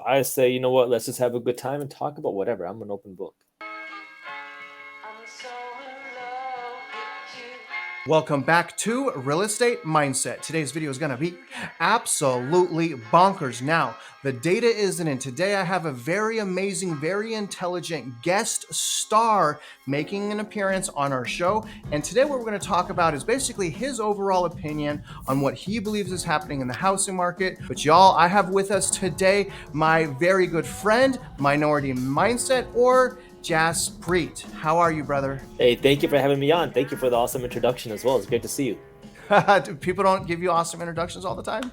I say, you know what? Let's just have a good time and talk about whatever. I'm an open book. Welcome back to Real Estate Mindset. Today's video is going to be absolutely bonkers. Now, the data isn't in. Today I have a very amazing, very intelligent guest star making an appearance on our show. And today what we're going to talk about is basically his overall opinion on what he believes is happening in the housing market. But y'all, I have with us today my very good friend, Minority Mindset, or Jaspreet. How are you, brother? Hey, thank you for having me on. Thank you for the awesome introduction as well. It's great to see you. People don't give you awesome introductions all the time?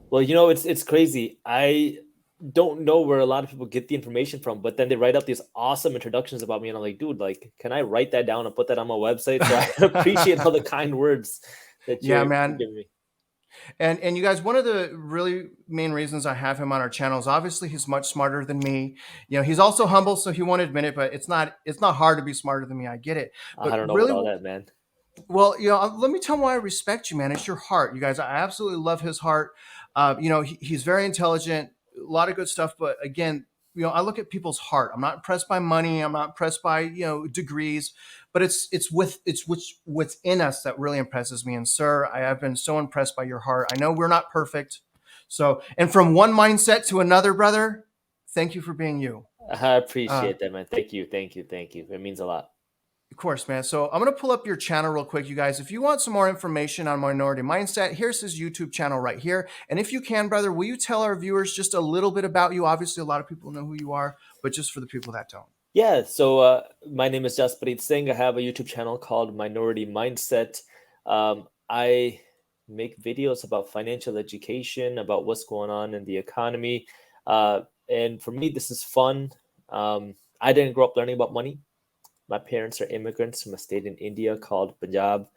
Well, it's crazy. I don't know where a lot of people get the information from, but then they write up these awesome introductions about me, and I'm like, dude, like, can I write that down and put that on my website? So I appreciate all the kind words that you're giving me. And you guys, one of the really main reasons I have him on our channel is obviously he's much smarter than me. You know, he's also humble, so he won't admit it, but it's not hard to be smarter than me. I get it. But I don't know really, about all that, man. Well, let me tell him why I respect you, man. It's your heart. You guys, I absolutely love his heart. He's very intelligent, a lot of good stuff. But again, I look at people's heart. I'm not impressed by money. I'm not impressed by, degrees, but it's what's in us that really impresses me. And sir, I have been so impressed by your heart. I know we're not perfect. So, and from one mindset to another, brother, thank you for being you. I appreciate that, man. Thank you. It means a lot. Of course, man. So I'm going to pull up your channel real quick, you guys. If you want some more information on Minority Mindset, here's his YouTube channel right here. And if you can, brother, will you tell our viewers just a little bit about you? Obviously, a lot of people know who you are, but just for the people that don't. Yeah, so my name is Jaspreet Singh. I have a YouTube channel called Minority Mindset. I make videos about financial education, about what's going on in the economy. And for me, this is fun. I didn't grow up learning about money. My parents are immigrants from a state in India called Punjab.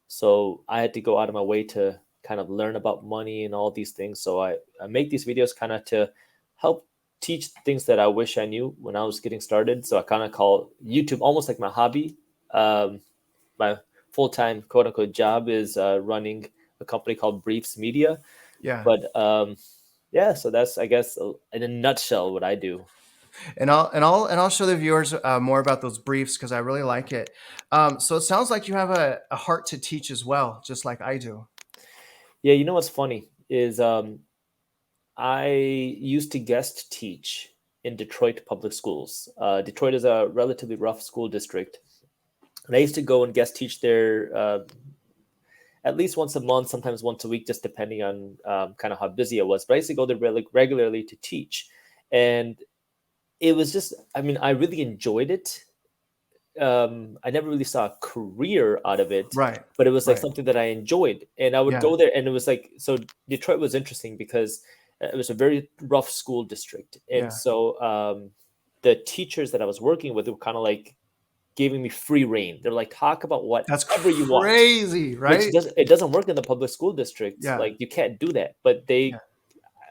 So I had to go out of my way to kind of learn about money and all these things. So I make these videos kind of to help teach things that I wish I knew when I was getting started. So I kind of call YouTube almost like my hobby. My full-time quote unquote job is running a company called Briefs Media. Yeah. But so that's, I guess, in a nutshell what I do. And I'll show the viewers more about those briefs because I really like it. So it sounds like you have a heart to teach as well, just like I do. Yeah, you know what's funny is I used to guest teach in Detroit public schools. Detroit is a relatively rough school district. And I used to go and guest teach there at least once a month, sometimes once a week, just depending on kind of how busy I was. But I used to go there regularly to teach. And it was just, I really enjoyed it. I never really saw a career out of it, right? But it was like something that I enjoyed, and I would go there, and it was like, so Detroit was interesting because it was a very rough school district, and so the teachers that I was working with were kind of like giving me free reign. They're like, talk about whatever you want. Crazy, right? It doesn't work in the public school district. Like you can't do that, but they.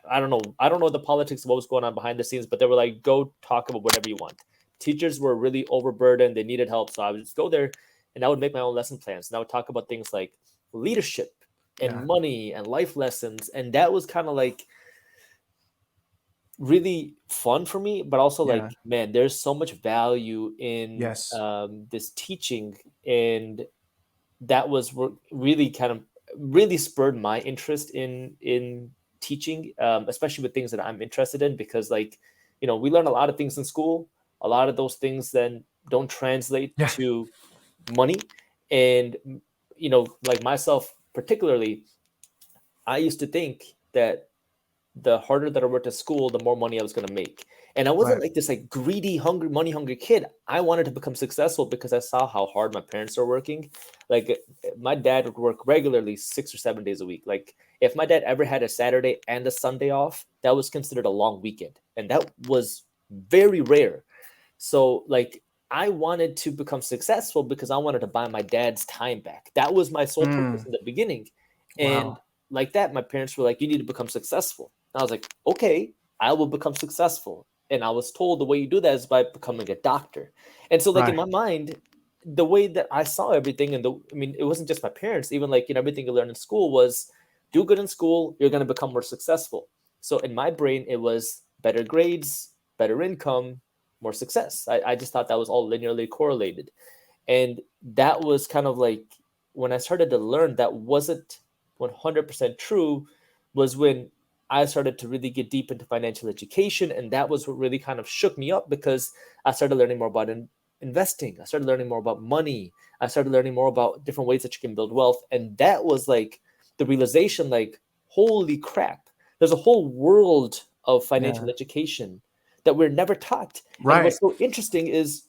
I don't know the politics of what was going on behind the scenes, but they were like, go talk about whatever you want. Teachers were really overburdened. They needed help. So I would just go there and I would make my own lesson plans. And I would talk about things like leadership and money and life lessons. And that was kind of like really fun for me, but also like, man, there's so much value in this teaching. And that was really kind of really spurred my interest in teaching, especially with things that I'm interested in, because like, we learn a lot of things in school. A lot of those things then don't translate to money. And, like myself particularly, I used to think that the harder that I worked at school, the more money I was going to make. And I wasn't like this like greedy, money hungry kid. I wanted to become successful because I saw how hard my parents are working. Like my dad would work regularly 6 or 7 days a week. Like if my dad ever had a Saturday and a Sunday off, that was considered a long weekend. And that was very rare. So like I wanted to become successful because I wanted to buy my dad's time back. That was my sole purpose in the beginning. And like that, my parents were like, you need to become successful. And I was like, okay, I will become successful. And I was told the way you do that is by becoming a doctor. And so like in my mind, the way that I saw everything, and it wasn't just my parents, even like, everything you learn in school was do good in school, you're going to become more successful. So in my brain, it was better grades, better income, more success. I just thought that was all linearly correlated. And that was kind of like when I started to learn that wasn't 100% true, was when I started to really get deep into financial education. And that was what really kind of shook me up, because I started learning more about investing. I started learning more about money. I started learning more about different ways that you can build wealth. And that was like the realization, like, holy crap, there's a whole world of financial education that we're never taught. And Right. what's so interesting is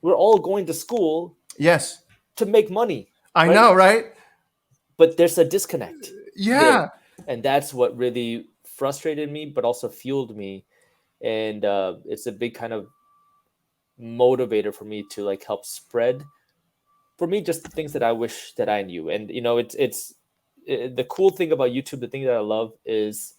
we're all going to school Yes. to make money, I right? know, right? But there's a disconnect there. Yeah. And that's what really frustrated me, but also fueled me. And it's a big kind of motivator for me to like help spread, for me, just the things that I wish that I knew. And it's the cool thing about YouTube, the thing that I love is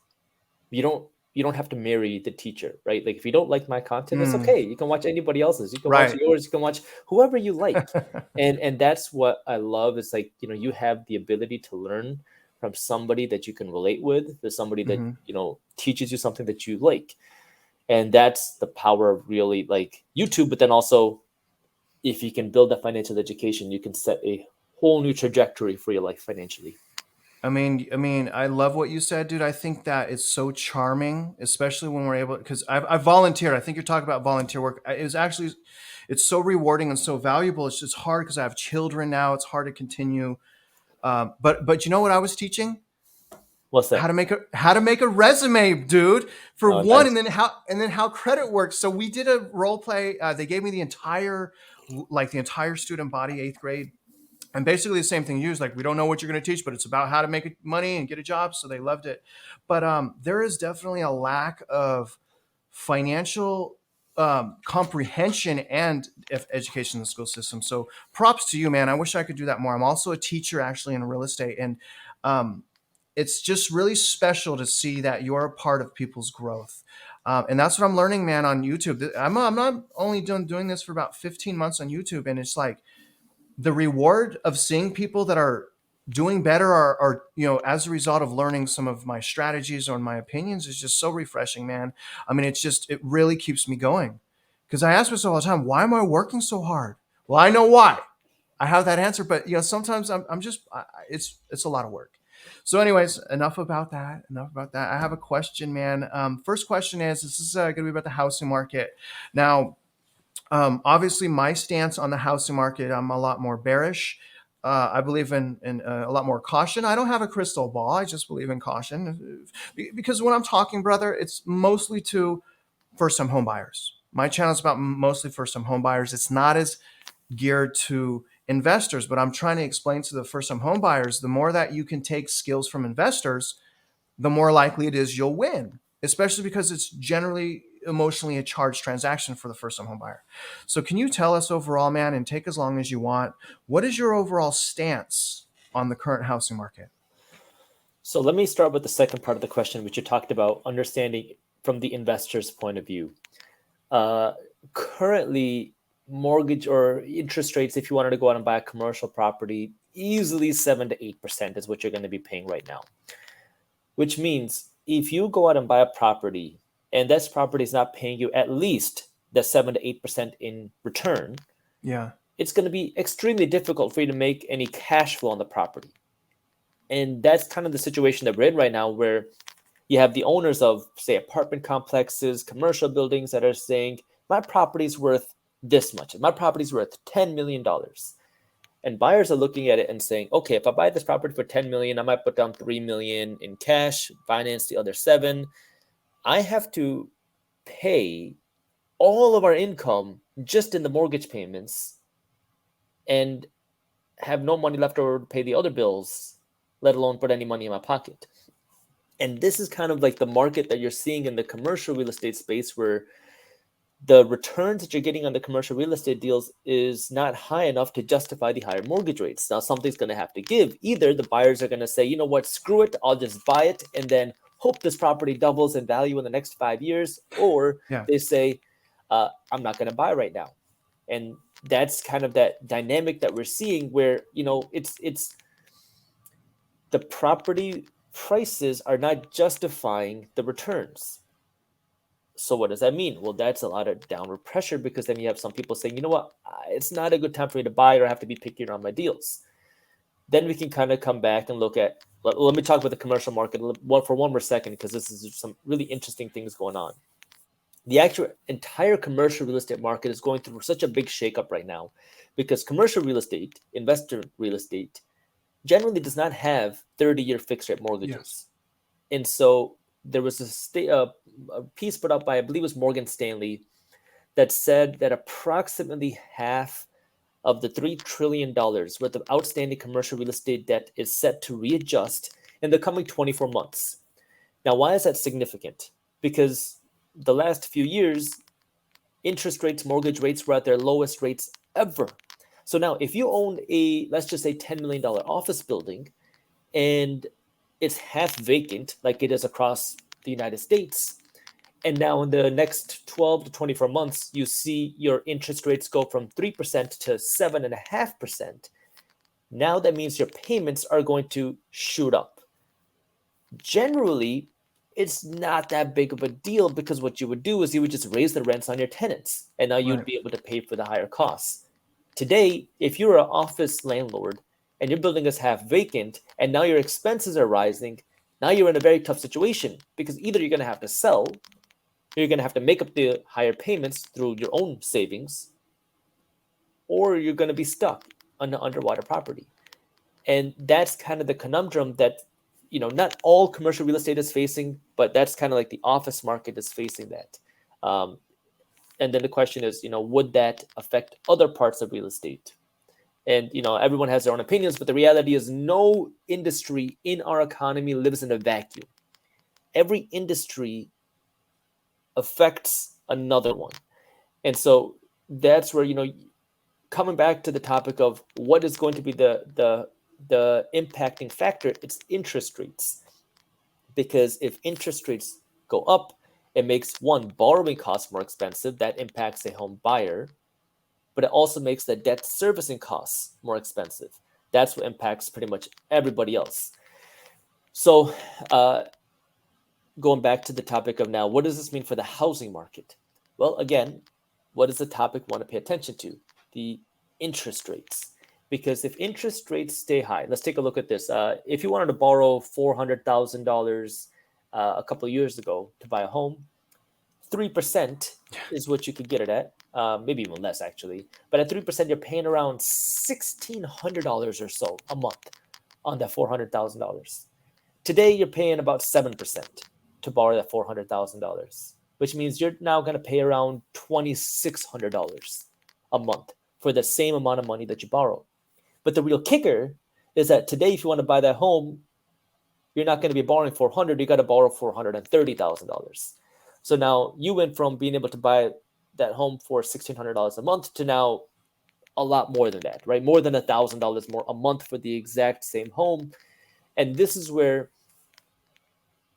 you don't have to marry the teacher, right? Like if you don't like my content, that's okay. You can watch anybody else's. You can watch Right. yours. You can watch whoever you like. And that's what I love, is like, you have the ability to learn from somebody that you can relate with. There's somebody that, teaches you something that you like. And that's the power of really like YouTube. But then also, if you can build that financial education, you can set a whole new trajectory for your life financially. I love what you said, dude. I think that it's so charming, especially when we're able, because I've volunteered. I think you're talking about volunteer work. It was actually, it's so rewarding and so valuable. It's just hard because I have children now. It's hard to continue. But you know what I was teaching? What's How that? to make a resume, dude, for Oh, one, nice. and then how credit works. So we did a role play. They gave me the entire student body, 8th grade. And basically the same thing used, like, we don't know what you're going to teach, but it's about how to make money and get a job. So they loved it. But there is definitely a lack of financial comprehension and education in the school system. So props to you, man. I wish I could do that more. I'm also a teacher actually in real estate. And it's just really special to see that you're a part of people's growth. And that's what I'm learning, man, on YouTube. I'm not only doing this for about 15 months on YouTube. And it's like, the reward of seeing people that are doing better are as a result of learning some of my strategies or my opinions is just so refreshing, man. I mean, it really keeps me going, because I ask myself all the time, why am I working so hard? Well, I know why. I have that answer, but sometimes I'm just it's a lot of work. So anyways, enough about that. I have a question, man. First question is, this is going to be about the housing market. Now, obviously, my stance on the housing market, I'm a lot more bearish. I believe in a lot more caution. I don't have a crystal ball. I just believe in caution, because when I'm talking, brother, it's mostly to first-time home buyers. My channel is about mostly first-time home buyers. It's not as geared to investors, but I'm trying to explain to the first-time home buyers, the more that you can take skills from investors, the more likely it is you'll win, especially because it's generally emotionally a charged transaction for the first-time home buyer. So can you tell us overall, man, and take as long as you want, what is your overall stance on the current housing market? So let me start with the second part of the question, which you talked about understanding from the investor's point of view. Currently, mortgage or interest rates, if you wanted to go out and buy a commercial property, easily 7 to 8% is what you're going to be paying right now. Which means if you go out and buy a property and this property is not paying you at least the 7 to 8% in return, it's going to be extremely difficult for you to make any cash flow on the property. And that's kind of the situation that we're in right now, where you have the owners of, say, apartment complexes, commercial buildings that are saying, my property's worth this much. My property's worth $10 million. And buyers are looking at it and saying, okay, if I buy this property for 10 million, I might put down 3 million in cash, finance the other 7. I have to pay all of our income just in the mortgage payments and have no money left over to pay the other bills, let alone put any money in my pocket. And this is kind of like the market that you're seeing in the commercial real estate space, where the returns that you're getting on the commercial real estate deals is not high enough to justify the higher mortgage rates. Now, something's going to have to give. Either the buyers are going to say, you know what, screw it, I'll just buy it and then hope this property doubles in value in the next 5 years, or they say, I'm not going to buy right now. And that's kind of that dynamic that we're seeing, where it's the property prices are not justifying the returns. So what does that mean? Well, that's a lot of downward pressure, because then you have some people saying, you know what, it's not a good time for me to buy, or I have to be picky around my deals. Then we can kind of come back and look at, let me talk about the commercial market for one more second, because this is some really interesting things going on. The actual entire commercial real estate market is going through such a big shakeup right now, because commercial real estate, investor real estate, generally does not have 30-year fixed rate mortgages. Yes. And so there was a piece put out by, I believe it was Morgan Stanley, that said that approximately half of the $3 trillion worth of outstanding commercial real estate debt is set to readjust in the coming 24 months. Now, why is that significant? Because the last few years, interest rates, mortgage rates were at their lowest rates ever. So now if you own a, let's just say $10 million office building, and it's half vacant like it is across the United States, and now in the next 12 to 24 months, you see your interest rates go from 3% to 7.5%. Now that means your payments are going to shoot up. Generally, it's not that big of a deal, because what you would do is you would just raise the rents on your tenants, and now you'd be able to pay for the higher costs. Today, if you're an office landlord and your building is half vacant and now your expenses are rising, now you're in a very tough situation, because either you're going to have to sell, or you're going to have to make up the higher payments through your own savings, or you're going to be stuck on an underwater property. And that's kind of the conundrum that, not all commercial real estate is facing, but that's kind of like the office market is facing that. And then the question is, would that affect other parts of real estate? And, everyone has their own opinions, but the reality is no industry in our economy lives in a vacuum. Every industry affects another one. And so that's where, coming back to the topic of what is going to be the impacting factor, it's interest rates. Because if interest rates go up, it makes one, borrowing costs more expensive. That impacts a home buyer, but it also makes the debt servicing costs more expensive. That's what impacts pretty much everybody else. So going back to the topic of now, what does this mean for the housing market? Well, again, what is the topic we want to pay attention to? The interest rates. Because if interest rates stay high, let's take a look at this. If you wanted to borrow $400,000 a couple of years ago to buy a home, 3% is what you could get it at, maybe even less actually. But at 3%, you're paying around $1,600 or so a month on that $400,000. Today, you're paying about 7% to borrow that $400,000, which means you're now going to pay around $2,600 a month for the same amount of money that you borrow. But the real kicker is that today, if you want to buy that home, you're not going to be borrowing $400,000, you got to borrow $430,000. So now you went from being able to buy that home for $1,600 a month to now a lot more than that, right? More than $1,000 more a month for the exact same home. And this is where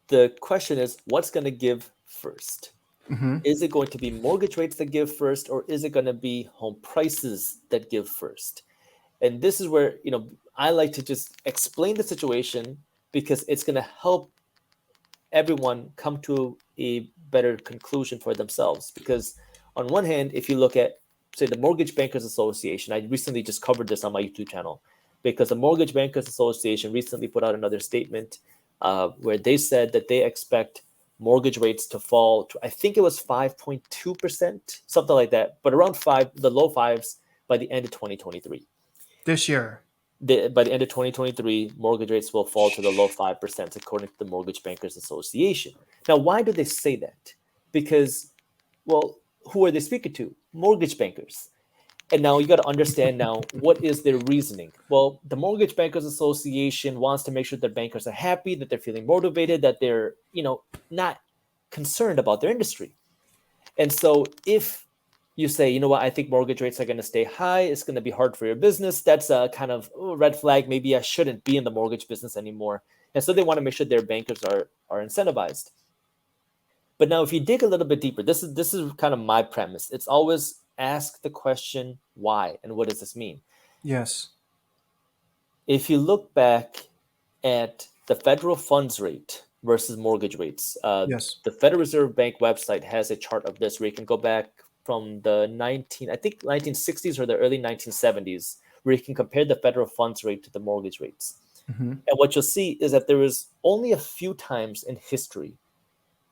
the question is, what's going to give first? Mm-hmm. Is it going to be mortgage rates that give first, or is it going to be home prices that give first? And this is where, I like to just explain the situation, because it's going to help everyone come to a better conclusion for themselves. Because on one hand, if you look at, say, the Mortgage Bankers Association, I recently just covered this on my YouTube channel, because the Mortgage Bankers Association recently put out another statement where they said that they expect mortgage rates to fall to, I think it was 5.2%, something like that, but around the low fives by the end of 2023. This year. By the end of 2023, mortgage rates will fall to the low 5%, according to the Mortgage Bankers Association. Now, why do they say that? Because, well, who are they speaking to? Mortgage bankers. And now you got to understand now, what is their reasoning? Well, the Mortgage Bankers Association wants to make sure that bankers are happy, that they're feeling motivated, that they're, not concerned about their industry. And so if you say, you know what, I think mortgage rates are going to stay high, it's going to be hard for your business, that's a kind of red flag. Maybe I shouldn't be in the mortgage business anymore. And so they want to make sure their bankers are incentivized. But now if you dig a little bit deeper, this is kind of my premise. It's always ask the question, why? And what does this mean? Yes. If you look back at the federal funds rate versus mortgage rates. Yes. The Federal Reserve Bank website has a chart of this where you can go back from the 1960s or the early 1970s, where you can compare the federal funds rate to the mortgage rates. Mm-hmm. And what you'll see is that there was only a few times in history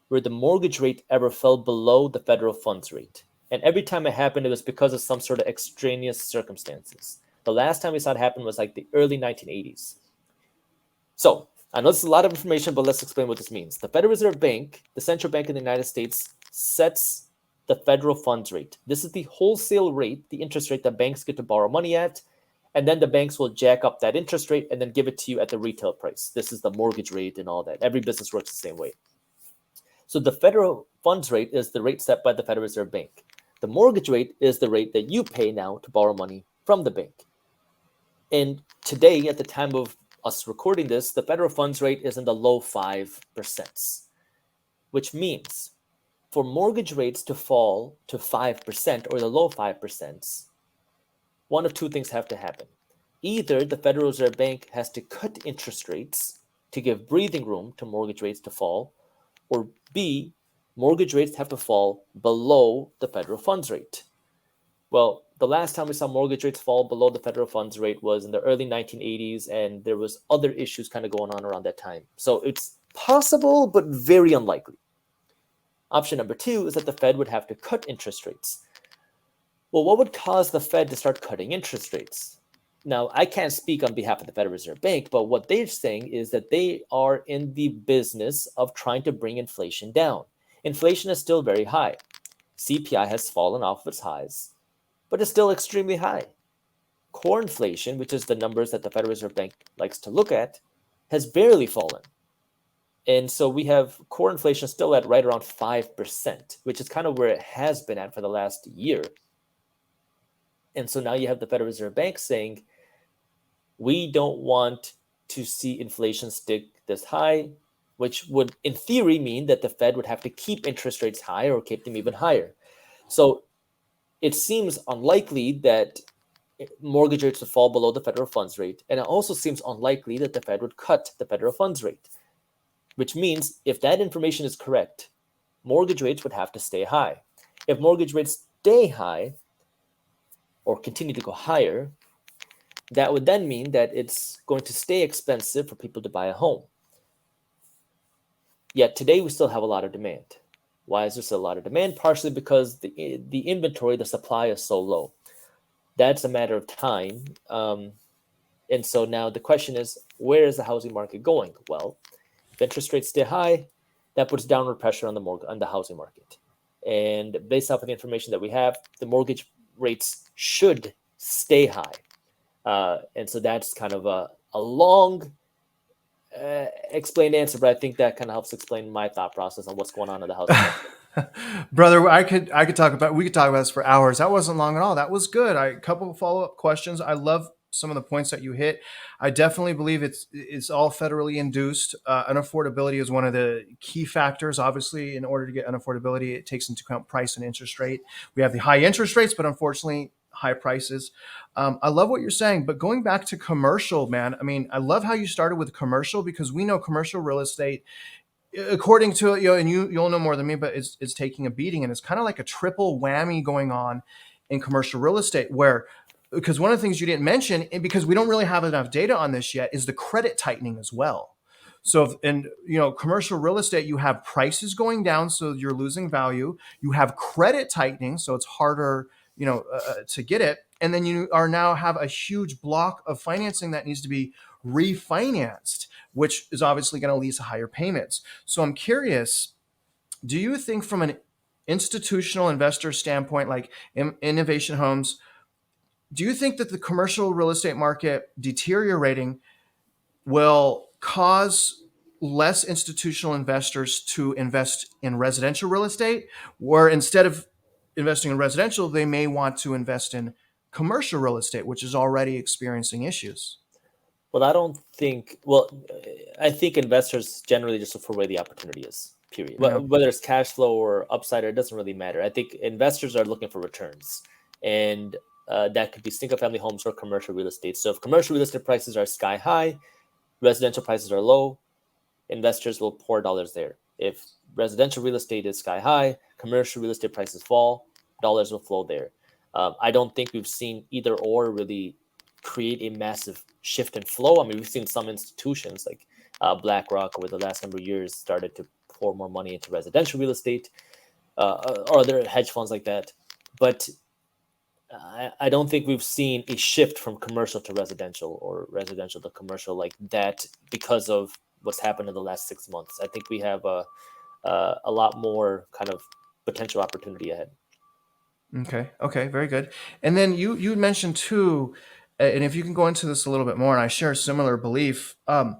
where the mortgage rate ever fell below the federal funds rate. And every time it happened, it was because of some sort of extraneous circumstances. The last time we saw it happen was like the early 1980s. So I know this is a lot of information, but let's explain what this means. The Federal Reserve Bank, the central bank in the United States, sets the federal funds rate. This is the wholesale rate, the interest rate that banks get to borrow money at. And then the banks will jack up that interest rate and then give it to you at the retail price. This is the mortgage rate and all that. Every business works the same way. So the federal funds rate is the rate set by the Federal Reserve Bank. The mortgage rate is the rate that you pay now to borrow money from the bank. And today, at the time of us recording this, the federal funds rate is in the low 5%, which means for mortgage rates to fall to 5% or the low 5%, one of two things have to happen. Either the Federal Reserve Bank has to cut interest rates to give breathing room to mortgage rates to fall, or B, mortgage rates have to fall below the federal funds rate. Well, the last time we saw mortgage rates fall below the federal funds rate was in the early 1980s, and there was other issues kind of going on around that time. So it's possible, but very unlikely. Option number two is that the Fed would have to cut interest rates. Well, what would cause the Fed to start cutting interest rates? Now, I can't speak on behalf of the Federal Reserve Bank, but what they're saying is that they are in the business of trying to bring inflation down. Inflation is still very high. CPI has fallen off of its highs, but it's still extremely high. Core inflation, which is the numbers that the Federal Reserve Bank likes to look at, has barely fallen. And so we have core inflation still at right around 5%, which is kind of where it has been at for the last year. And so now you have the Federal Reserve Bank saying, we don't want to see inflation stick this high, which would, in theory, mean that the Fed would have to keep interest rates high or keep them even higher. So it seems unlikely that mortgage rates would fall below the federal funds rate. And it also seems unlikely that the Fed would cut the federal funds rate, which means if that information is correct, mortgage rates would have to stay high. If mortgage rates stay high or continue to go higher, that would then mean that it's going to stay expensive for people to buy a home. Yet today we still have a lot of demand. Why is there still a lot of demand? Partially because the inventory, the supply is so low. That's a matter of time. And so now the question is, where is the housing market going? Well, if interest rates stay high, that puts downward pressure on the housing market. And based off of the information that we have, the mortgage rates should stay high. And so that's kind of a long explained answer, but I think that kind of helps explain my thought process on what's going on in the housing market. Brother, we could talk about this for hours. That wasn't long at all. That was good. A couple of follow-up questions. I love some of the points that you hit. I definitely believe it's all federally induced. Unaffordability is one of the key factors. Obviously, in order to get unaffordability, it takes into account price and interest rate. We have the high interest rates, but unfortunately, high prices. I love what you're saying, but going back to commercial, man, I mean, I love how you started with commercial, because we know commercial real estate, according to, and you'll know more than me, but it's taking a beating, and it's kind of like a triple whammy going on in commercial real estate, where, because one of the things you didn't mention, and because we don't really have enough data on this yet, is the credit tightening as well. So, commercial real estate, you have prices going down, so you're losing value. You have credit tightening, so it's harder, to get it. And then you are now have a huge block of financing that needs to be refinanced, which is obviously going to lead to higher payments. So I'm curious, do you think from an institutional investor standpoint, like Innovation Homes, do you think that the commercial real estate market deteriorating will cause less institutional investors to invest in residential real estate, where instead of investing in residential, they may want to invest in commercial real estate, which is already experiencing issues? Well, I think investors generally just look for where the opportunity is, period. Yeah. Whether it's cash flow or upside, it doesn't really matter. I think investors are looking for returns, and that could be single family homes or commercial real estate. So if commercial real estate prices are sky high, residential prices are low, investors will pour dollars there. If residential real estate is sky high, commercial real estate prices fall, dollars will flow there. I don't think we've seen either or really create a massive shift in flow. I mean, we've seen some institutions like BlackRock over the last number of years started to pour more money into residential real estate, or other hedge funds like that. But I don't think we've seen a shift from commercial to residential or residential to commercial like that because of what's happened in the last 6 months. I think we have a lot more kind of potential opportunity ahead. Okay, very good. And then you mentioned too, and if you can go into this a little bit more, and I share a similar belief. Let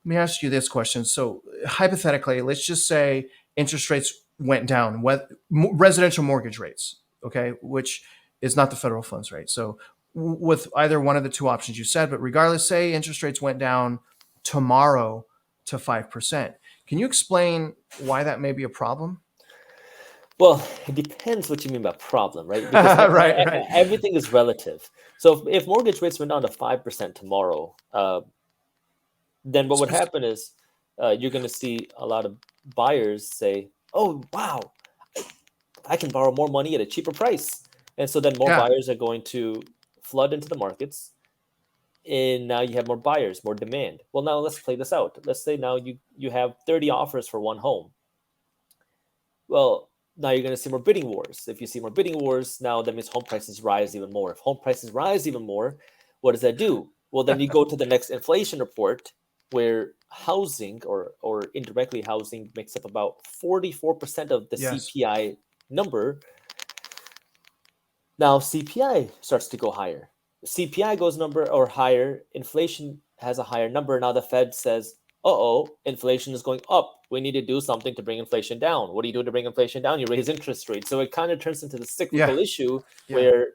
me ask you this question. So hypothetically, let's just say interest rates went down, residential mortgage rates, okay, which is not the federal funds rate. So with either one of the two options you said, but regardless, say interest rates went down tomorrow to 5%. Can you explain why that may be a problem? Well, it depends what you mean by problem, right? Because right. everything is relative. So if mortgage rates went down to 5% tomorrow, then what would happen is you're going to see a lot of buyers say, "Oh, wow, I can borrow more money at a cheaper price," and so then more buyers are going to flood into the markets, and now you have more buyers, more demand. Well, now let's play this out. Let's say now you have 30 offers for one home. Well, now you're going to see more bidding wars. If you see more bidding wars, now that means home prices rise even more. If home prices rise even more, what does that do? Well, then you go to the next inflation report where housing or indirectly housing makes up about 44% of the CPI number. Now CPI starts to go higher. CPI goes number or higher, inflation has a higher number. Now the Fed says, inflation is going up. We need to do something to bring inflation down. What do you do to bring inflation down? You raise interest rates. So it kind of turns into the cyclical issue where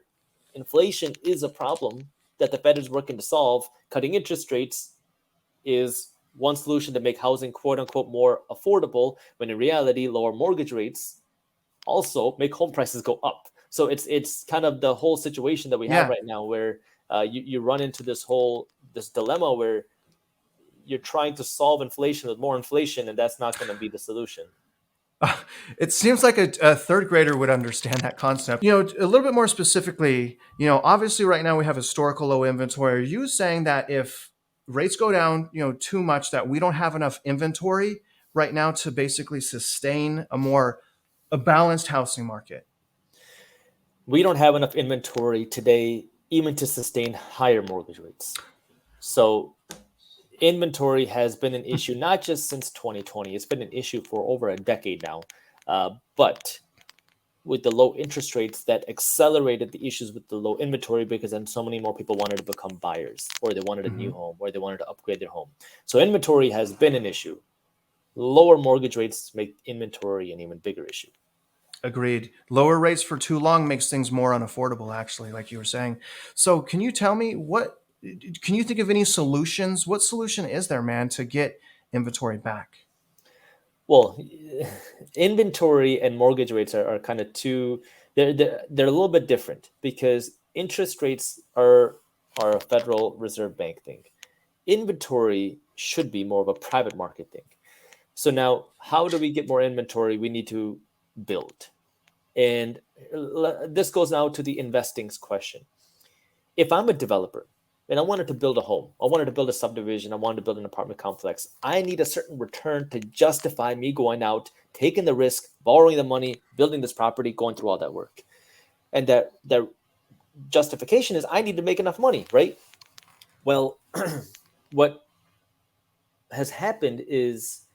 inflation is a problem that the Fed is working to solve. Cutting interest rates is one solution to make housing, quote unquote, more affordable, when in reality, lower mortgage rates also make home prices go up. So it's kind of the whole situation that we have right now where you run into this dilemma where you're trying to solve inflation with more inflation, and that's not going to be the solution. It seems like a third grader would understand that concept. A little bit more specifically, obviously right now we have historical low inventory. Are you saying that if rates go down, too much, that we don't have enough inventory right now to basically sustain a balanced housing market? We don't have enough inventory today even to sustain higher mortgage rates. So inventory has been an issue, not just since 2020. It's been an issue for over a decade now. But with the low interest rates, that accelerated the issues with the low inventory, because then so many more people wanted to become buyers, or they wanted a new home, or they wanted to upgrade their home. So inventory has been an issue. Lower mortgage rates make inventory an even bigger issue. Agreed. Lower rates for too long makes things more unaffordable, actually, like you were saying. So can you tell me can you think of any solutions? What solution is there, man, to get inventory back? Well, inventory and mortgage rates are kind of they're a little bit different, because interest rates are a Federal Reserve Bank thing. Inventory should be more of a private market thing. So now, how do we get more inventory? We need to build. And this goes now to the investing's question. If I'm a developer and I wanted to build a home, I wanted to build a subdivision, I wanted to build an apartment complex, I need a certain return to justify me going out, taking the risk, borrowing the money, building this property, going through all that work. And that justification is I need to make enough money, right? Well, what has happened is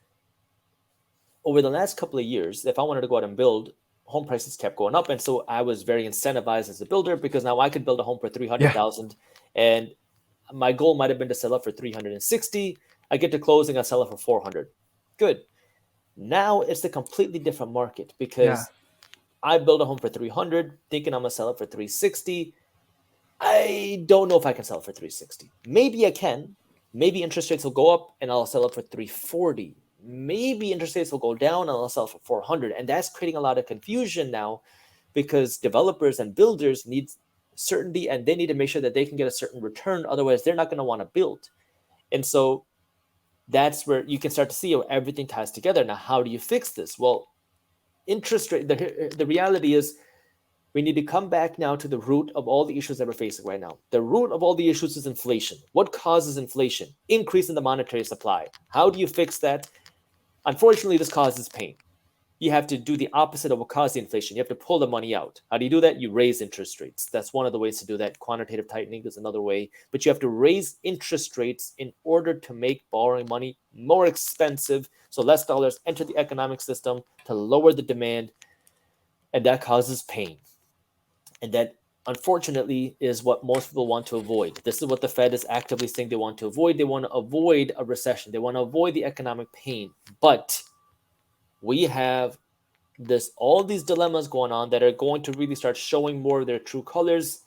over the last couple of years, if I wanted to go out and build, home prices kept going up. And so I was very incentivized as a builder, because now I could build a home for $300,000 and my goal might have been to sell it for $360,000. I get to closing, I sell it for $400,000. Good. Now it's a completely different market, because I build a home for $300,000, thinking I'm gonna sell it for $360,000. I don't know if I can sell it for $360,000. Maybe I can. Maybe interest rates will go up and I'll sell it for $340,000. Maybe interest rates will go down and I'll sell it for $400,000. And that's creating a lot of confusion now, because developers and builders need certainty, and they need to make sure that they can get a certain return. Otherwise, they're not going to want to build. And so that's where you can start to see how everything ties together. Now, how do you fix this? Well, interest rate, the reality is we need to come back now to the root of all the issues that we're facing right now. The root of all the issues is inflation. What causes inflation? Increase in the monetary supply. How do you fix that? Unfortunately, this causes pain. You have to do the opposite of what caused the inflation. You have to pull the money out. How do you do that? You raise interest rates. That's one of the ways to do that. Quantitative tightening is another way. But you have to raise interest rates in order to make borrowing money more expensive, so less dollars enter the economic system to lower the demand, and that causes pain. And that, unfortunately, is what most people want to avoid. This is what the Fed is actively saying they want to avoid. They want to avoid a recession. They want to avoid the economic pain. But we have all these dilemmas going on that are going to really start showing more of their true colors.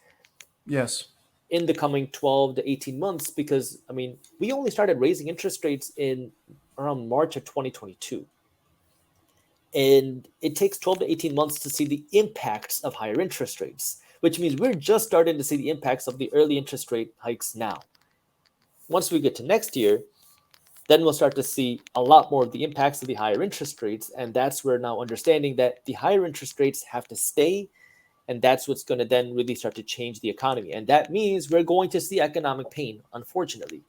Yes. In the coming 12 to 18 months, because I mean, we only started raising interest rates in around March of 2022. And it takes 12 to 18 months to see the impacts of higher interest rates, which means we're just starting to see the impacts of the early interest rate hikes now. Once we get to next year, then we'll start to see a lot more of the impacts of the higher interest rates. And that's where now understanding that the higher interest rates have to stay. And that's what's going to then really start to change the economy. And that means we're going to see economic pain, unfortunately.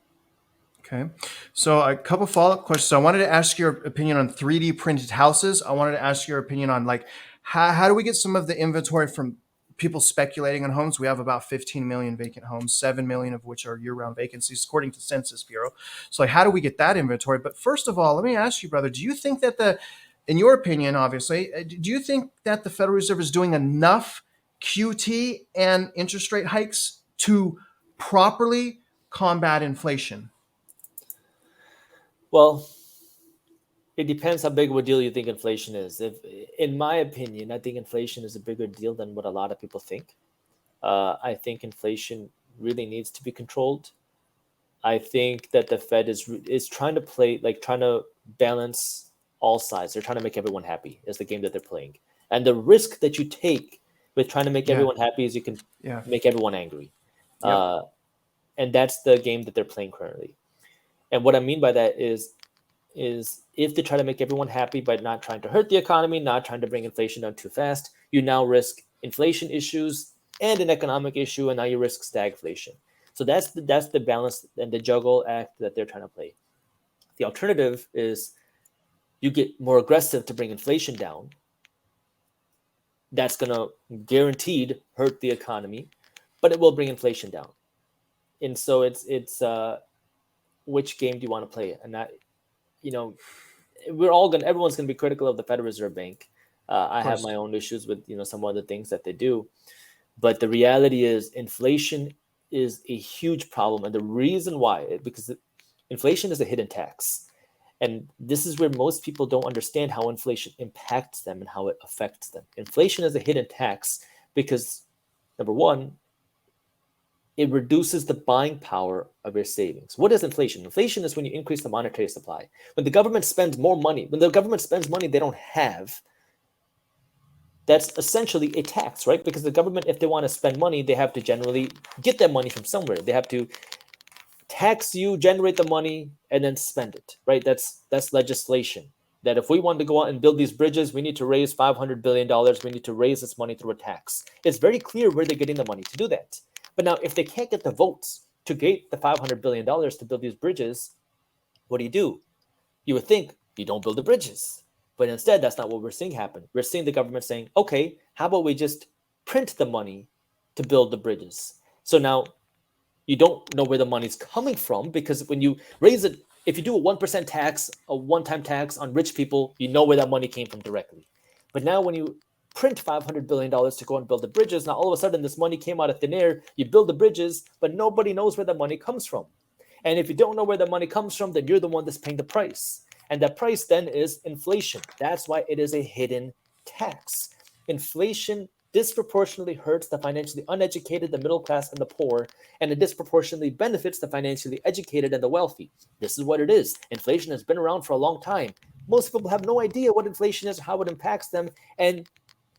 Okay. So a couple follow-up questions. I wanted to ask your opinion on 3D printed houses. I wanted to ask your opinion on like how do we get some of the inventory from people speculating on homes? We have about 15 million vacant homes, 7 million of which are year-round vacancies, according to Census Bureau. So like, how do we get that inventory? But first of all, let me ask you, brother, do you think that in your opinion, obviously, do you think that the Federal Reserve is doing enough QT and interest rate hikes to properly combat inflation? Well, it depends how big of a deal you think inflation is. If, in my opinion, I think inflation is a bigger deal than what a lot of people think. I think inflation really needs to be controlled. I think that the Fed is trying to balance all sides. They're trying to make everyone happy. Is the game that they're playing, and the risk that you take with trying to make everyone happy is you can make everyone angry, and that's the game that they're playing currently. And what I mean by that is if they try to make everyone happy by not trying to hurt the economy, not trying to bring inflation down too fast, you now risk inflation issues and an economic issue, and now you risk stagflation. So that's the balance and the juggle act that they're trying to play. The alternative is you get more aggressive to bring inflation down. That's going to guaranteed hurt the economy, but it will bring inflation down. And so it's which game do you want to play? And that, everyone's going to be critical of the Federal Reserve Bank. I have my own issues with, some of the things that they do. But the reality is inflation is a huge problem. And the reason why, because inflation is a hidden tax. And this is where most people don't understand how inflation impacts them and how it affects them. Inflation is a hidden tax because, number one, it reduces the buying power of your savings. What is inflation? Inflation is when you increase the monetary supply. When the government spends more money, when the government spends money they don't have, that's essentially a tax, right? Because the government, if they want to spend money, they have to generally get that money from somewhere. They have to tax you, generate the money, and then spend it, right? That's legislation. That if we want to go out and build these bridges, we need to raise $500 billion. We need to raise this money through a tax. It's very clear where they're getting the money to do that. But now, if they can't get the votes to get the $500 billion to build these bridges, what do? You would think you don't build the bridges. But instead, that's not what we're seeing happen. We're seeing the government saying, okay, how about we just print the money to build the bridges? So now you don't know where the money's coming from, because when you raise it, if you do a 1% tax, a one-time tax on rich people, you know where that money came from directly. But now when you print $500 billion to go and build the bridges, now all of a sudden this money came out of thin air, you build the bridges, but nobody knows where the money comes from. And if you don't know where the money comes from, then you're the one that's paying the price. And that price then is inflation. That's why it is a hidden tax. Inflation disproportionately hurts the financially uneducated, the middle class, and the poor, and it disproportionately benefits the financially educated and the wealthy. This is what it is. Inflation has been around for a long time. Most people have no idea what inflation is, how it impacts them, and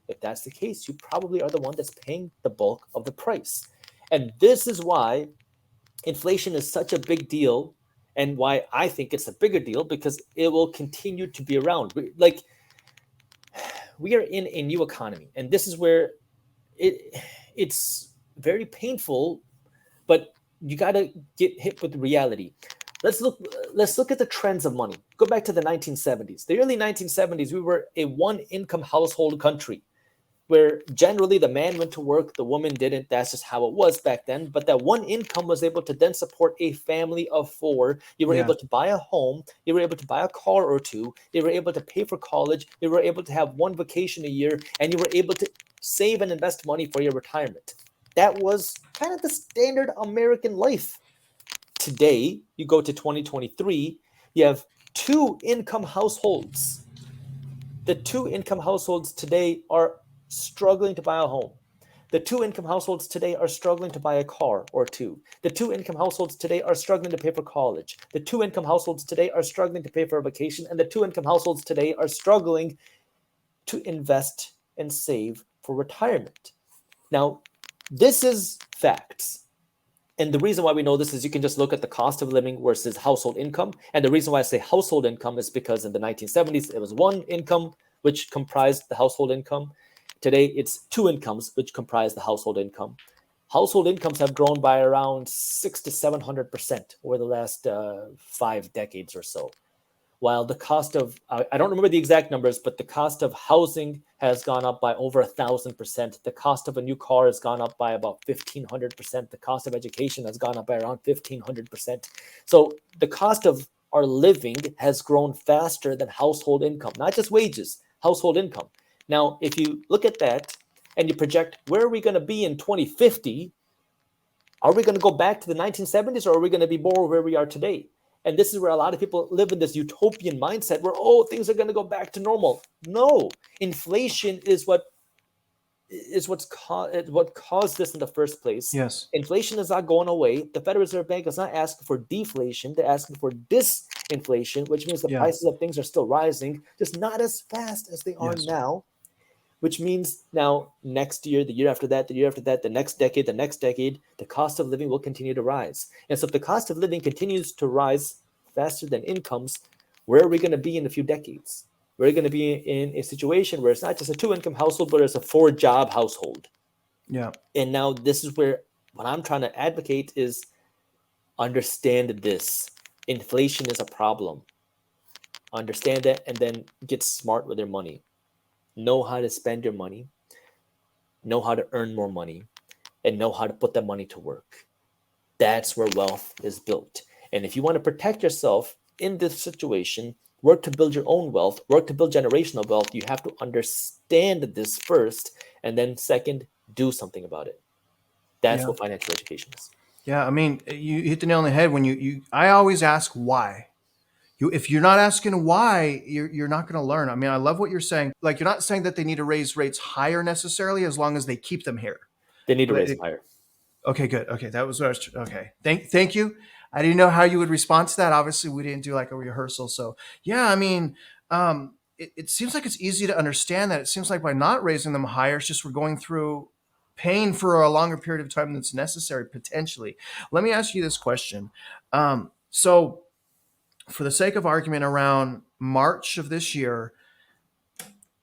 if that's the case, you probably are the one that's paying the bulk of the price. And this is why inflation is such a big deal, and why I think it's a bigger deal, because it will continue to be around. We are in a new economy, and this is where it's very painful, but you got to get hit with reality. Let's look at the trends of money. Go back to the 1970s. The early 1970s, we were a one-income household country, where generally the man went to work, the woman didn't. That's just how it was back then. But that one income was able to then support a family of four. You were able to buy a home. You were able to buy a car or two. You were able to pay for college. You were able to have one vacation a year, and you were able to save and invest money for your retirement. That was kind of the standard American life. Today, you go to 2023, you have two-income households. The two-income households today are struggling to buy a home. The two-income households today are struggling to buy a car or two. The two-income households today are struggling to pay for college. The two-income households today are struggling to pay for a vacation. And the two-income households today are struggling to invest and save for retirement. Now, this is facts. And the reason why we know this is you can just look at the cost of living versus household income. And the reason why I say household income is because in the 1970s, it was one income, which comprised the household income. Today, it's two incomes, which comprise the household income. Household incomes have grown by around 600 to 700% over the last 5 decades or so. While the cost of, I don't remember the exact numbers, but the cost of housing has gone up by over 1,000%. The cost of a new car has gone up by about 1,500%. The cost of education has gone up by around 1,500%. So the cost of our living has grown faster than household income, not just wages, household income. Now, if you look at that and you project where are we going to be in 2050, are we going to go back to the 1970s, or are we going to be more where we are today? And this is where a lot of people live in this utopian mindset where, oh, things are going to go back to normal. No, inflation is what caused this in the first place. Yes. Inflation is not going away. The Federal Reserve Bank is not asking for deflation. They're asking for disinflation, which means the prices of things are still rising, just not as fast as they are now. Which means now next year, the year after that, the year after that, the next decade, the cost of living will continue to rise. And so if the cost of living continues to rise faster than incomes, where are we going to be in a few decades? We're going to be in a situation where it's not just a two-income household, but it's a four-job household. Yeah. And now this is where what I'm trying to advocate is understand this. Inflation is a problem. Understand that, and then get smart with your money. Know how to spend your money, know how to earn more money, and know how to put that money to work. That's where wealth is built. And if you want to protect yourself in this situation, work to build your own wealth, work to build generational wealth, you have to understand this first, and then second, do something about it. That's what financial education is. Yeah, I mean, you hit the nail on the head when I always ask why. If you're not asking why, you're not going to learn. I mean, I love what you're saying. Like, you're not saying that they need to raise rates higher necessarily, as long as they keep them here. They need to raise them higher. Okay, good. Okay, that was what I was. Okay, thank you. I didn't know how you would respond to that. Obviously, we didn't do like a rehearsal. So yeah, I mean, it seems like it's easy to understand that. It seems like by not raising them higher, it's just we're going through pain for a longer period of time that's necessary potentially. Let me ask you this question. So for the sake of argument, around March of this year,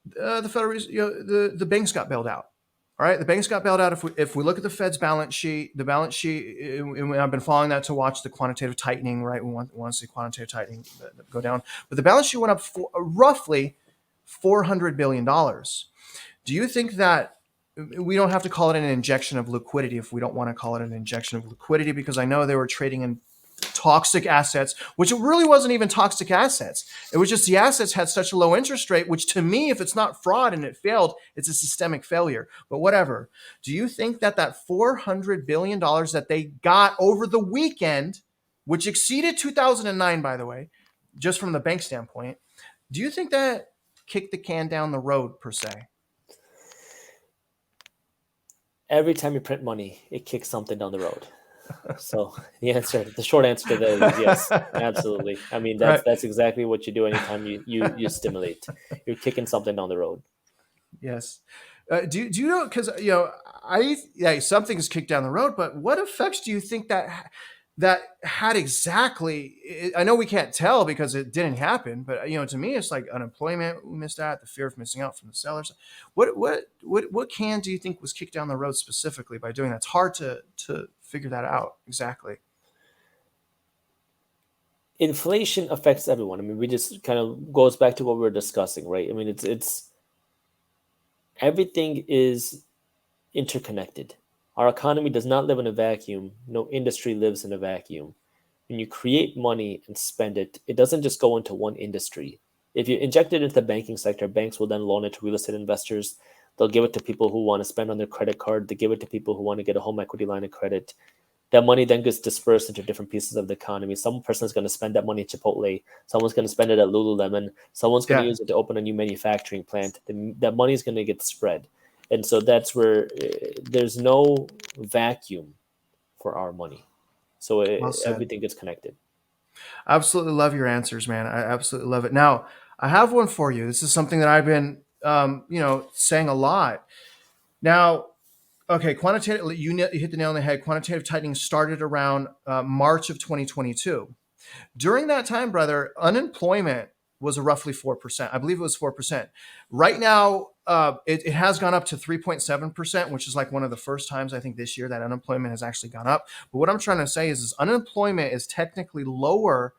the Federal, the banks got bailed out. All right, the banks got bailed out. If we look at the Fed's balance sheet, and I've been following that to watch the quantitative tightening. Right, we want to see quantitative tightening go down, but the balance sheet went up for roughly $400 billion. Do you think that we don't have to call it an injection of liquidity if we don't want to call it an injection of liquidity? Because I know they were trading in toxic assets, which it really wasn't even toxic assets. It was just the assets had such a low interest rate, which to me, if it's not fraud and it failed, it's a systemic failure. But whatever. Do you think that $400 billion that they got over the weekend, which exceeded 2009, by the way, just from the bank standpoint, do you think that kicked the can down the road per se? Every time you print money, it kicks something down the road. So the short answer to that is yes, absolutely. I mean, that's exactly what you do anytime you stimulate. You're kicking something down the road. Yes. Do you know? Because something's kicked down the road, but what effects do you think that that had exactly, I know we can't tell because it didn't happen, but to me, it's like unemployment we missed out, the fear of missing out from the sellers. What can do you think was kicked down the road specifically by doing that? It's hard to figure that out exactly. Inflation affects everyone. I mean, we just kind of goes back to what we were discussing, right? I mean, it's everything is interconnected. Our economy does not live in a vacuum. No industry lives in a vacuum. When you create money and spend it, it doesn't just go into one industry. If you inject it into the banking sector, banks will then loan it to real estate investors. They'll give it to people who want to spend on their credit card. They give it to people who want to get a home equity line of credit. That money then gets dispersed into different pieces of the economy. Some person is going to spend that money at Chipotle. Someone's going to spend it at Lululemon. Someone's going to use it to open a new manufacturing plant. That money is going to get spread. And so that's where there's no vacuum for our money. So everything gets connected. Absolutely love your answers, man. I absolutely love it. Now, I have one for you. This is something that I've been, saying a lot. Now, okay, quantitative. You hit the nail on the head. Quantitative tightening started around March of 2022. During that time, brother, unemployment was roughly 4%. I believe it was 4%. Right now, it has gone up to 3.7%, which is like one of the first times I think this year that unemployment has actually gone up. But what I'm trying to say is unemployment is technically lower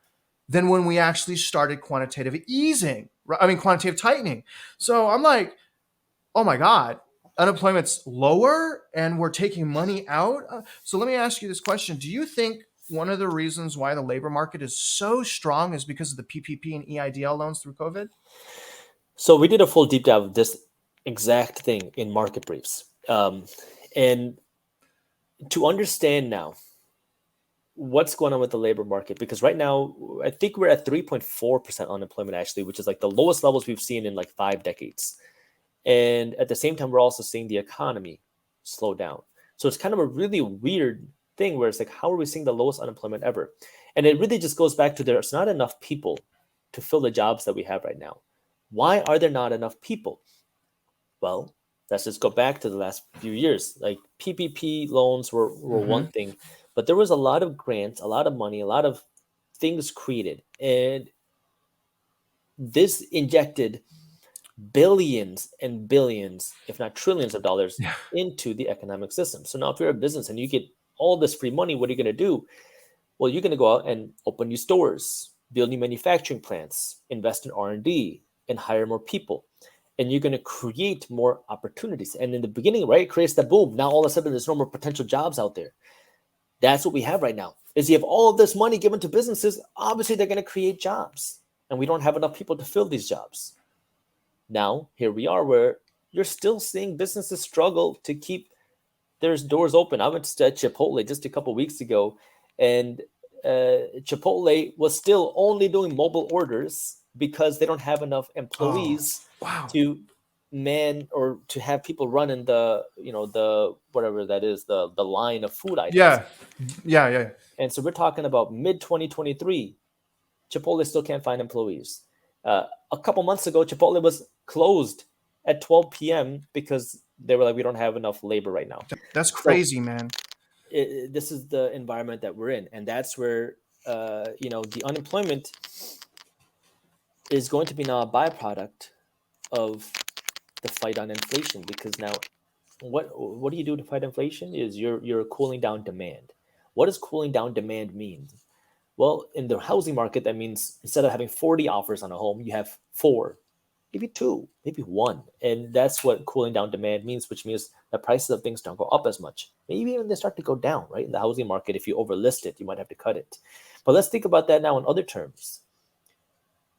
than when we actually started quantitative easing. I mean, quantitative tightening. So I'm like, oh my God, unemployment's lower and we're taking money out. So let me ask you this question. Do you think one of the reasons why the labor market is so strong is because of the PPP and EIDL loans through COVID? So we did a full deep dive of this exact thing in market briefs. And to understand now what's going on with the labor market, because right now I think we're at 3.4% unemployment actually, which is like the lowest levels we've seen in like 5 decades. And at the same time, we're also seeing the economy slow down. So it's kind of a really weird thing where it's like, how are we seeing the lowest unemployment ever? And it really just goes back to there's not enough people to fill the jobs that we have right now. Why are there not enough people? Well, let's just go back to the last few years. Like PPP loans were one thing, but there was a lot of grants, a lot of money, a lot of things created. And this injected billions and billions, if not trillions of dollars into the economic system. So now if you're a business and you get all this free money, what are you going to do? Well, you're going to go out and open new stores, build new manufacturing plants, invest in R&D, and hire more people. And you're going to create more opportunities. And in the beginning, right, it creates that boom. Now all of a sudden there's no more potential jobs out there. That's what we have right now, is you have all of this money given to businesses. Obviously, they're going to create jobs. And we don't have enough people to fill these jobs. Now, here we are where you're still seeing businesses struggle to keep their doors open. I went to Chipotle just a couple of weeks ago, and Chipotle was still only doing mobile orders because they don't have enough employees to man or to have people run in the whatever that is, the line of food items. Yeah. And so we're talking about mid 2023. Chipotle still can't find employees. A couple months ago, Chipotle was closed at 12 p.m. because they were like, we don't have enough labor right now. That's crazy, man. This is the environment that we're in. And that's where, the unemployment is going to be now a byproduct of the fight on inflation. Because now, what do you do to fight inflation? Is you're cooling down demand. What does cooling down demand mean? Well, in the housing market, that means instead of having 40 offers on a home, you have 4, maybe 2, maybe 1. And that's what cooling down demand means, which means the prices of things don't go up as much. Maybe even they start to go down, right? In the housing market, if you overlist it, you might have to cut it. But let's think about that now in other terms.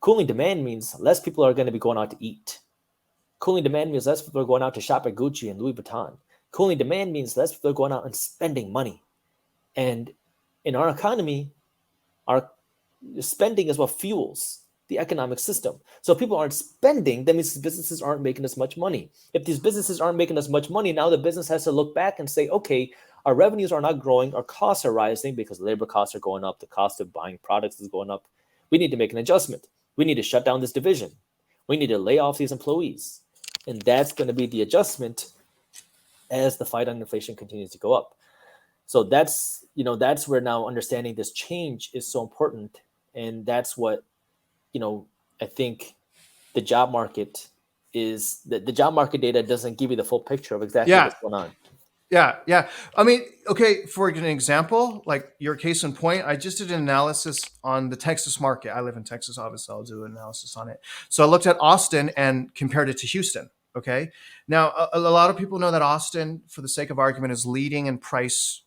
Cooling demand means less people are going to be going out to eat. Cooling demand means less people are going out to shop at Gucci and Louis Vuitton. Cooling demand means less people are going out and spending money. And in our economy, our spending is what fuels the economic system. So if people aren't spending, that means businesses aren't making as much money. If these businesses aren't making as much money, now the business has to look back and say, okay, our revenues are not growing, our costs are rising because labor costs are going up, the cost of buying products is going up. We need to make an adjustment. We need to shut down this division. We need to lay off these employees. And that's going to be the adjustment as the fight on inflation continues to go up. So that's, that's where now understanding this change is so important. And that's what, I think the job market is, the job market data doesn't give you the full picture of exactly Yeah. what's going on. Yeah. I mean, okay, for an example, like your case in point, I just did an analysis on the Texas market. I live in Texas, obviously, I'll do an analysis on it. So I looked at Austin and compared it to Houston. Okay. Now, a lot of people know that Austin, for the sake of argument, is leading in price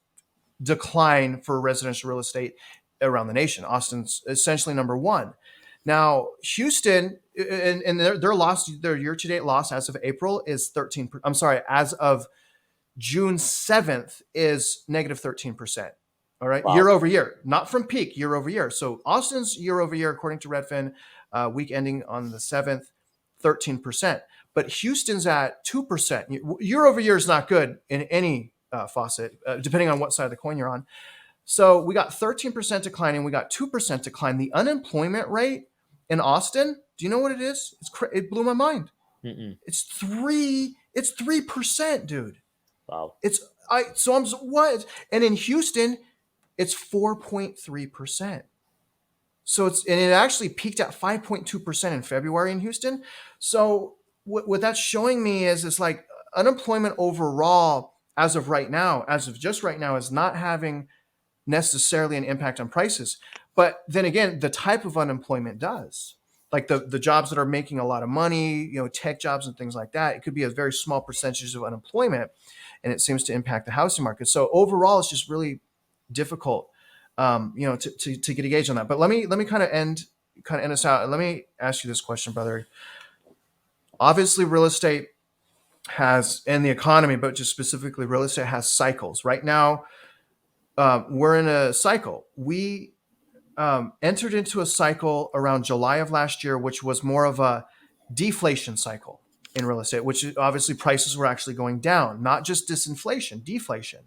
decline for residential real estate around the nation. Austin's essentially number one. Now, Houston and their year-to-date loss as of April is 13. I'm sorry, as of June 7th is negative 13%. All right. Wow. Year over year, not from peak, year over year. So Austin's year over year, according to Redfin, week ending on the 7th, 13%. But Houston's at 2%. Year over year is not good in any faucet, depending on what side of the coin you're on. So we got 13% declining. We got 2% decline. The unemployment rate in Austin, do you know what it is? It blew my mind. Mm-mm. It's 3%, dude. Wow. What? And in Houston, it's 4.3%. So it actually peaked at 5.2% in February in Houston. So what that's showing me is it's like unemployment overall, as of just right now, is not having necessarily an impact on prices. But then again, the type of unemployment does. Like the jobs that are making a lot of money, tech jobs and things like that, it could be a very small percentage of unemployment, and it seems to impact the housing market. So overall, it's just really difficult, to get a gauge on that. But let me kind of end us out. And let me ask you this question, brother. Obviously, real estate has, and the economy, but just specifically real estate, has cycles. Right now, we're in a cycle. We entered into a cycle around July of last year, which was more of a deflation cycle in real estate, which obviously prices were actually going down, not just disinflation, deflation.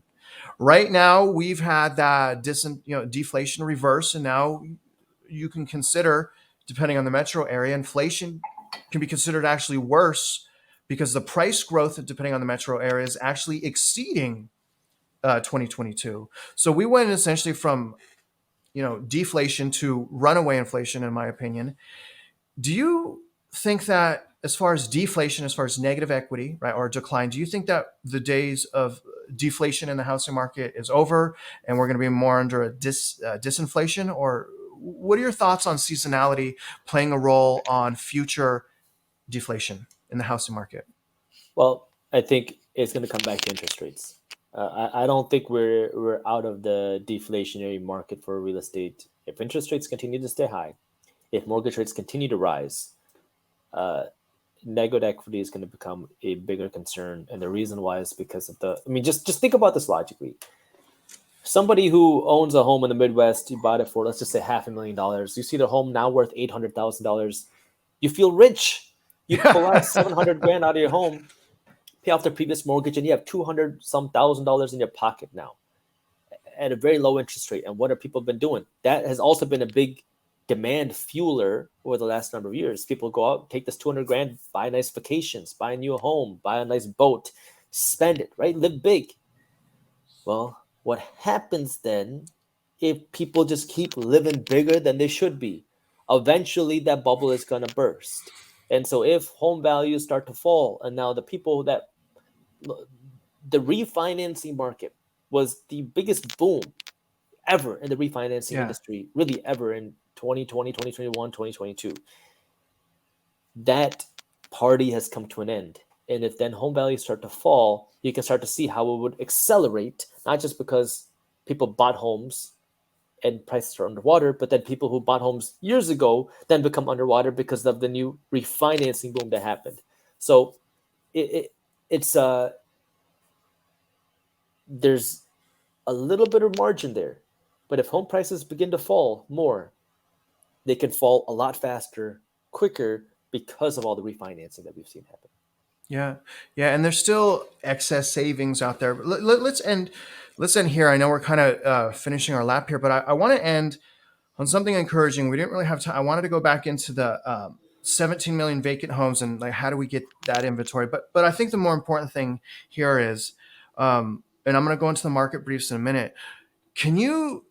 Right now, we've had that deflation reverse, and now you can consider, depending on the metro area, inflation can be considered actually worse because the price growth, depending on the metro area, is actually exceeding 2022. So we went essentially from deflation to runaway inflation, in my opinion. Do you think that as far as deflation, as far as negative equity, right, or decline, do you think that the days of deflation in the housing market is over and we're going to be more under a disinflation? Or what are your thoughts on seasonality playing a role on future deflation in the housing market? Well, I think it's going to come back to interest rates. I don't think we're out of the deflationary market for real estate. If interest rates continue to stay high, if mortgage rates continue to rise, negative equity is going to become a bigger concern. And the reason why is because of just think about this logically. Somebody who owns a home in the Midwest, you bought it for, let's just say $500,000. You see the home now worth $800,000. You feel rich. You pull out 700 grand out of your home, pay off the previous mortgage, and you have 200 some $1,000 in your pocket now at a very low interest rate. And what have people been doing? That has also been a big demand fueler over the last number of years. People go out, take this 200 grand, buy nice vacations, buy a new home, buy a nice boat, spend it, right? Live big. Well, what happens then if people just keep living bigger than they should be? Eventually that bubble is going to burst. And so if home values start to fall, and now the refinancing market was the biggest boom ever in the refinancing industry, really ever, in 2020, 2021, 2022. That party has come to an end. And if then home values start to fall, you can start to see how it would accelerate, not just because people bought homes and prices are underwater, but then people who bought homes years ago then become underwater because of the new refinancing boom that happened. So there's a little bit of margin there. But if home prices begin to fall more, they can fall a lot faster, quicker, because of all the refinancing that we've seen happen. Yeah. And there's still excess savings out there. Let's end here. I know we're kind of finishing our lap here, but I want to end on something encouraging. We didn't really have time. I wanted to go back into the 17 million vacant homes and like how do we get that inventory. But I think the more important thing here is and I'm going to go into the market briefs in a minute. Can you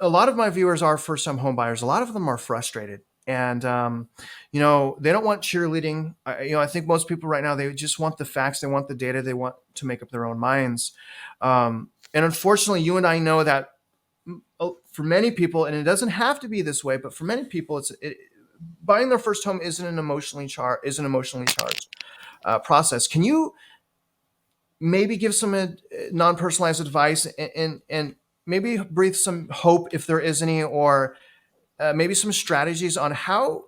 a lot of my viewers are first-time home buyers. A lot of them are frustrated, and they don't want cheerleading. I think most people right now, they just want the facts, they want the data, they want to make up their own minds. And unfortunately, you and I know that for many people, and it doesn't have to be this way, but for many people, buying their first home isn't an emotionally charged process. Can you maybe give some non-personalized advice and maybe breathe some hope if there is any, or maybe some strategies on how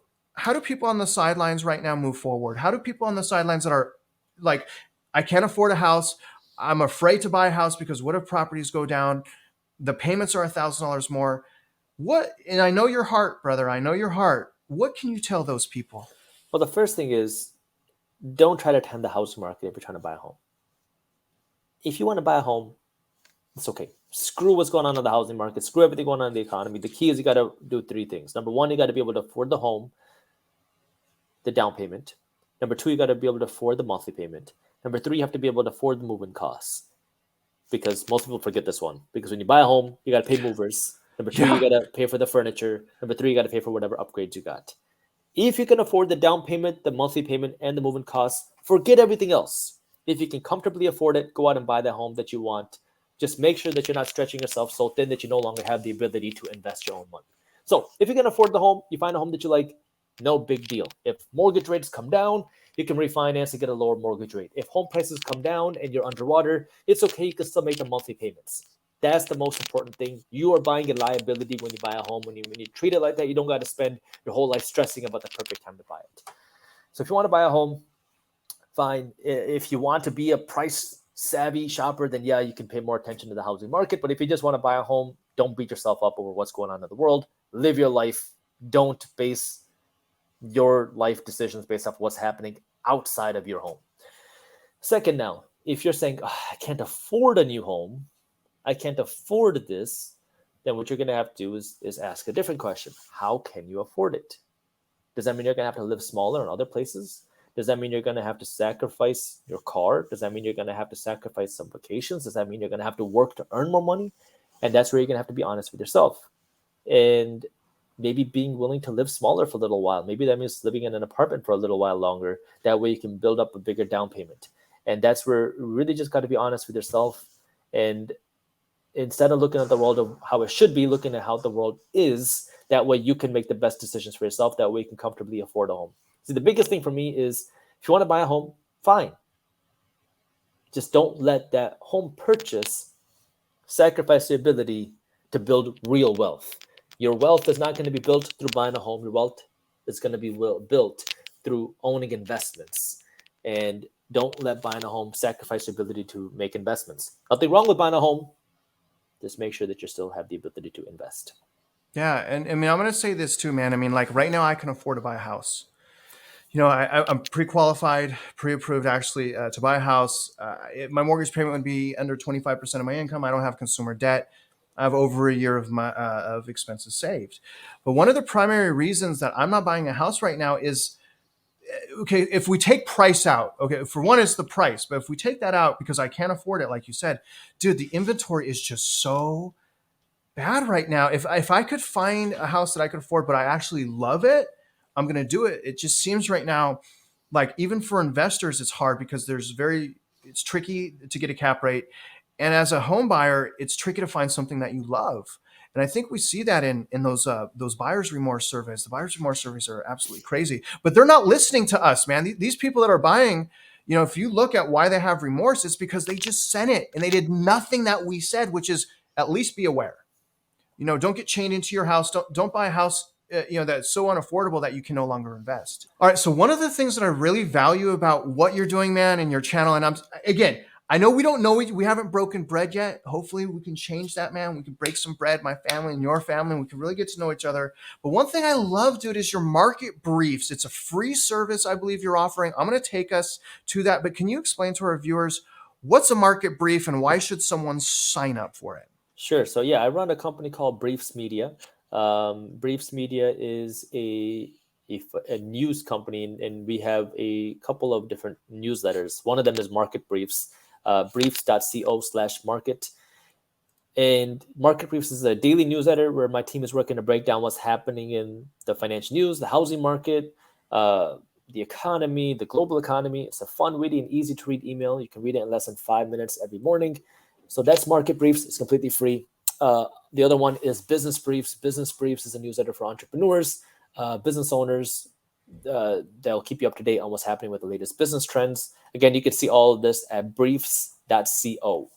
do people on the sidelines right now move forward? How do people on the sidelines that are like, I can't afford a house, I'm afraid to buy a house because what if properties go down, the payments are $1,000 more? And I know your heart, brother, I know your heart. What can you tell those people? Well, the first thing is, don't try to time the housing market if you're trying to buy a home. If you want to buy a home, it's okay. Screw what's going on in the housing market. Screw everything going on in the economy. The key is you got to do three things. Number one, you got to be able to afford the home, the down payment. Number two, you got to be able to afford the monthly payment. Number three, you have to be able to afford the moving costs. Because most people forget this one. Because when you buy a home, you got to pay movers. Number two, you got to pay for the furniture. Number three, you got to pay for whatever upgrades you got. If you can afford the down payment, the monthly payment, and the moving costs, forget everything else. If you can comfortably afford it, go out and buy the home that you want. Just make sure that you're not stretching yourself so thin that you no longer have the ability to invest your own money. So if you can afford the home, you find a home that you like, no big deal. If mortgage rates come down, you can refinance and get a lower mortgage rate. If home prices come down and you're underwater, it's okay. You can still make the monthly payments. That's the most important thing. You are buying a liability when you buy a home. When you treat it like that, you don't got to spend your whole life stressing about the perfect time to buy it. So if you want to buy a home, fine. If you want to be a price savvy shopper, then yeah, you can pay more attention to the housing market. But if you just want to buy a home, don't beat yourself up over what's going on in the world. Live your life. Don't base your life decisions based off what's happening outside of your home. Second, now, if you're saying, I can't afford a new home, I can't afford this, then what you're going to have to do is ask a different question. How can you afford it? Does that mean you're going to have to live smaller in other places? Does that mean you're going to have to sacrifice your car? Does that mean you're going to have to sacrifice some vacations? Does that mean you're going to have to work to earn more money? And that's where you're going to have to be honest with yourself. And maybe being willing to live smaller for a little while. Maybe that means living in an apartment for a little while longer. That way you can build up a bigger down payment. And that's where you really just got to be honest with yourself. And instead of looking at the world of how it should be, looking at how the world is, that way you can make the best decisions for yourself. That way you can comfortably afford a home. See, the biggest thing for me is if you want to buy a home, fine. Just don't let that home purchase sacrifice the ability to build real wealth. Your wealth is not going to be built through buying a home. Your wealth is going to be built through owning investments. And don't let buying a home sacrifice your ability to make investments. Nothing wrong with buying a home. Just make sure that you still have the ability to invest. Yeah, and I mean, I'm going to say this too, man. I mean, like right now, I can afford to buy a house. I'm pre-qualified, pre-approved actually to buy a house. My mortgage payment would be under 25% of my income. I don't have consumer debt. I have over a year of my of expenses saved. But one of the primary reasons that I'm not buying a house right now is, okay, if we take price out, okay, for one, it's the price. But if we take that out because I can't afford it, like you said, dude, the inventory is just so bad right now. If I could find a house that I could afford, but I actually love it, I'm going to do it. It just seems right now, like even for investors, it's hard because it's tricky to get a cap rate. And as a home buyer, it's tricky to find something that you love. And I think we see that in those buyer's remorse surveys. The buyer's remorse surveys are absolutely crazy, but they're not listening to us, man. These people that are buying, if you look at why they have remorse, it's because they just sent it and they did nothing that we said, which is at least be aware. Don't get chained into your house. Don't buy a house, that's so unaffordable that you can no longer invest. All right. So one of the things that I really value about what you're doing, man, and your channel, and I know we don't know, we haven't broken bread yet. Hopefully we can change that, man. We can break some bread, my family and your family, and we can really get to know each other. But one thing I love, dude, is your market briefs. It's a free service I believe you're offering. I'm going to take us to that. But can you explain to our viewers what's a market brief and why should someone sign up for it? Sure. So yeah, I run a company called Briefs Media. Briefs Media is a news company, and we have a couple of different newsletters. One of them is Market Briefs. briefs.co/market. And Market Briefs is a daily newsletter where my team is working to break down what's happening in the financial news, the housing market, the economy, the global economy. It's a fun, witty, and easy to read email. You can read it in less than 5 minutes every morning. So that's Market Briefs. It's completely free. The other one is Business Briefs. Business Briefs is a newsletter for entrepreneurs, business owners. They'll keep you up to date on what's happening with the latest business trends. Again, you can see all of this at briefs.co.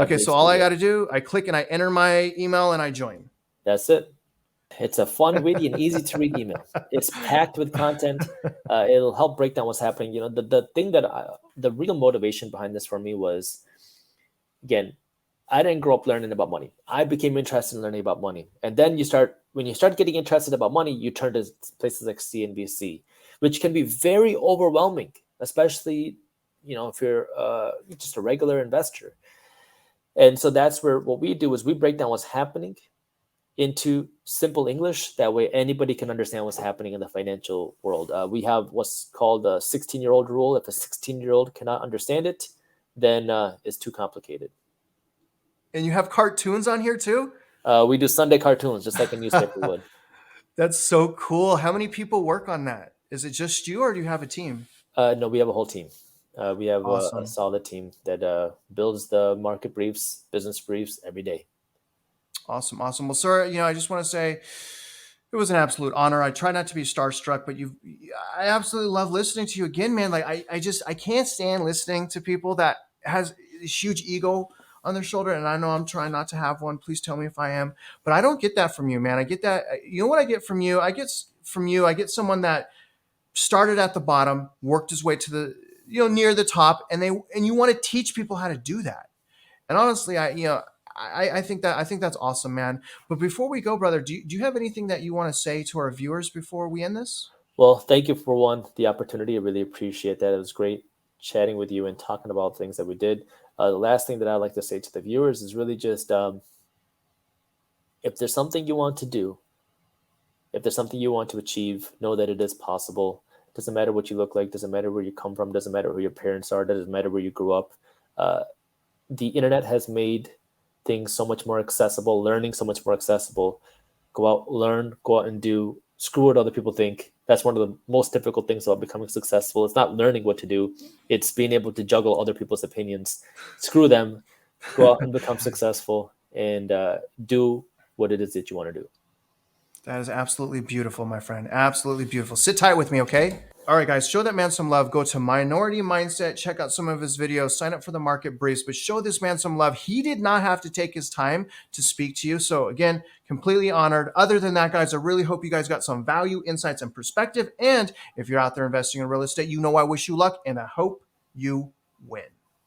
Okay, so all I got to do, I click and I enter my email and I join. That's it. It's a fun, witty, and easy to read email. It's packed with content. It'll help break down what's happening. You know, the thing that the real motivation behind this for me was, again, I didn't grow up learning about money. I became interested in learning about money. And then when you start getting interested about money, you turn to places like CNBC, which can be very overwhelming, especially, you know, if you're just a regular investor. And so that's where what we do is we break down what's happening into simple English. That way anybody can understand what's happening in the financial world. We have what's called a 16-year-old rule. If a 16-year-old cannot understand it, then it's too complicated. And you have cartoons on here too? We do Sunday cartoons, just like a newspaper would. That's so cool. How many people work on that? Is it just you or do you have a team? No, we have a whole team. We have Awesome. a solid team that builds the Market Briefs, Business Briefs every day. Awesome. Awesome. Well, sir, you know, I just want to say it was an absolute honor. I try not to be starstruck, but I absolutely love listening to you again, man. Like I can't stand listening to people that has this huge ego on their shoulder. And I know I'm trying not to have one. Please tell me if I am, but I don't get that from you, man. I get that. You know what I get from you? I get someone that started at the bottom, worked his way to the, you know, near the top, and you want to teach people how to do that. And honestly, I think that's awesome, man. But before we go, brother, do you have anything that you want to say to our viewers before we end this? Well, thank you for the opportunity. I really appreciate that. It was great chatting with you and talking about things that we did. The last thing that I'd like to say to the viewers is really just, if there's something you want to do, if there's something you want to achieve, know that it is possible. Doesn't matter what you look like, doesn't matter where you come from, doesn't matter who your parents are, doesn't matter where you grew up. The internet has made things so much more accessible, learning so much more accessible. Go out, learn, go out and do. Screw what other people think. That's one of the most difficult things about becoming successful. It's not learning what to do. It's being able to juggle other people's opinions. Screw them. Go out and become successful and do what it is that you want to do. That is absolutely beautiful, my friend. Absolutely beautiful. Sit tight with me, okay? All right, guys, show that man some love. Go to Minority Mindset, check out some of his videos, sign up for the Market Briefs, but show this man some love. He did not have to take his time to speak to you. So again, completely honored. Other than that, guys, I really hope you guys got some value, insights, and perspective. And if you're out there investing in real estate, you know I wish you luck and I hope you win.